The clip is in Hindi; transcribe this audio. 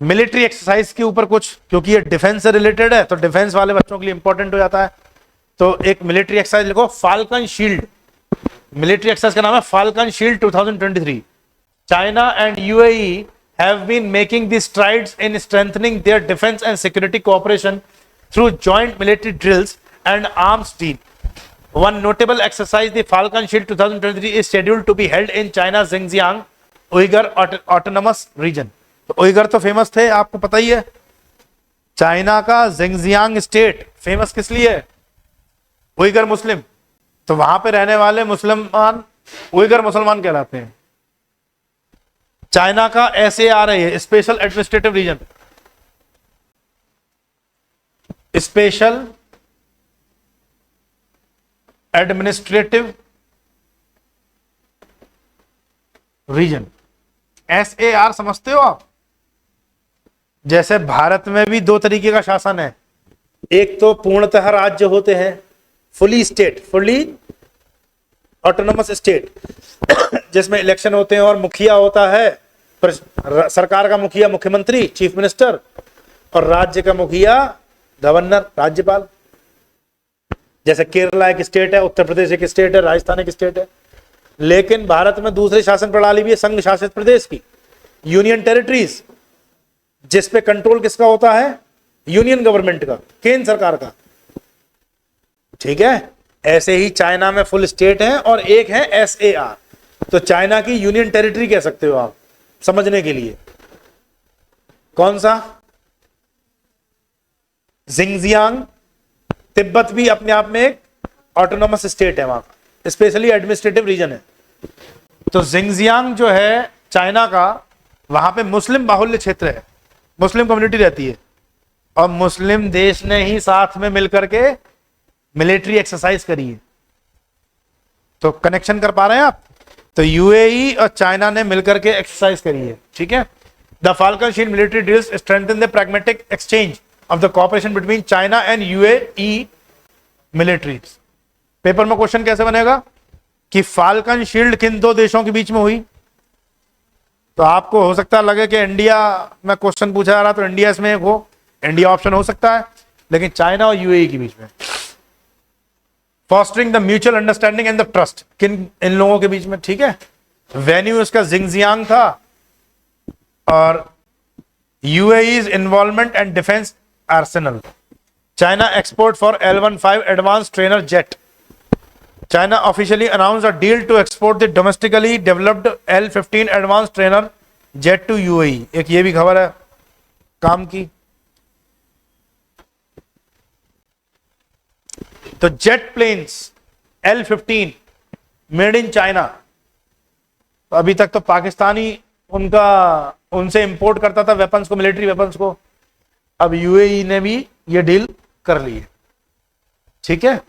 मिलिट्री एक्सरसाइज के ऊपर कुछ, क्योंकि ये डिफेंस से रिलेटेड है तो डिफेंस वाले बच्चों के लिए इंपॉर्टेंट हो जाता है। तो एक मिलिट्री एक्सरसाइज लिखो, फाल्कन शील्ड। मिलिट्री एक्सरसाइज का नाम है falcon shield 2023। China and UAE have been making the strides in strengthening their defense and security cooperation through joint military drills and arms deal. One notable exercise, the Falcon Shield 2023, is scheduled to be held in China's Xinjiang Uyghur Autonomous Region. तो उइगर तो फेमस थे, आपको पता ही है। चाइना का जिंगजियांग स्टेट फेमस किस लिए है? उइगर मुस्लिम। तो वहां पे रहने वाले मुसलमान उइगर मुसलमान कहलाते हैं। चाइना का SAR है, special administrative region, special administrative region. SAR समझते हो आप? जैसे भारत में भी दो तरीके का शासन है, एक तो पूर्णतः राज्य होते हैं, fully state, fully autonomous state, जिसमें इलेक्शन होते हैं और मुखिया होता है, सरकार का मुखिया मुख्यमंत्री, चीफ मिनिस्टर, और राज्य का मुखिया गवर्नर, राज्यपाल। जैसे केरला एक स्टेट है, उत्तर प्रदेश एक स्टेट है, राजस्थान एक स्टेट है। लेकिन भारत में दूसरी शासन प्रणाली भी है, संघ शासित प्रदेश की, यूनियन टेरिटरीज, जिस पे कंट्रोल किसका होता है? यूनियन गवर्नमेंट का, केंद्र सरकार का। ठीक है, ऐसे ही चाइना में फुल स्टेट है और एक है SAR। तो चाइना की यूनियन टेरिटरी कह सकते हो आप समझने के लिए। कौन सा? जिंगजियांग। तिब्बत भी अपने आप में एक ऑटोनोमस स्टेट है, वहां का स्पेशली एडमिनिस्ट्रेटिव रीजन है। तो जिंगजियांग जो है चाइना का, वहां पे मुस्लिम बाहुल्य क्षेत्र है, मुस्लिम कम्युनिटी रहती है, और मुस्लिम देश ने ही साथ में मिलकर के मिलिट्री एक्सरसाइज करी है। तो कनेक्शन कर पा रहे हैं आप? तो यूएई और चाइना ने मिलकर के एक्सरसाइज करी है। ठीक है, the falcon shield military drills strengthen the pragmatic exchange of the cooperation between China and UAE militaries. Paper में क्वेश्चन कैसे बनेगा कि फाल्कन शील्ड किन दो देशों के बीच में हुई? तो आपको हो सकता लगे कि इंडिया में क्वेश्चन पूछा जा रहा, तो इंडिया इसमें हो, इंडिया ऑप्शन हो सकता है, लेकिन चाइना और यूएई के बीच में। Fostering the mutual understanding and the trust, किन इन लोगों के बीच में? ठीक है, वेन्यू उसका जिंगजियांग था, और UAE's involvement and defence arsenal. China export for L-15 advance trainer jet. China officially announced a deal to export the domestically developed L-15 advanced trainer jet to UAE। एक ये भी खबर है काम की। तो jet planes L-15 made in China. अभी तक तो पाकिस्तानी उनसे इंपोर्ट करता था वेपन्स को, मिलिट्री वेपन्स को। अब यूएई ने भी ये डील कर ली है। ठीक है।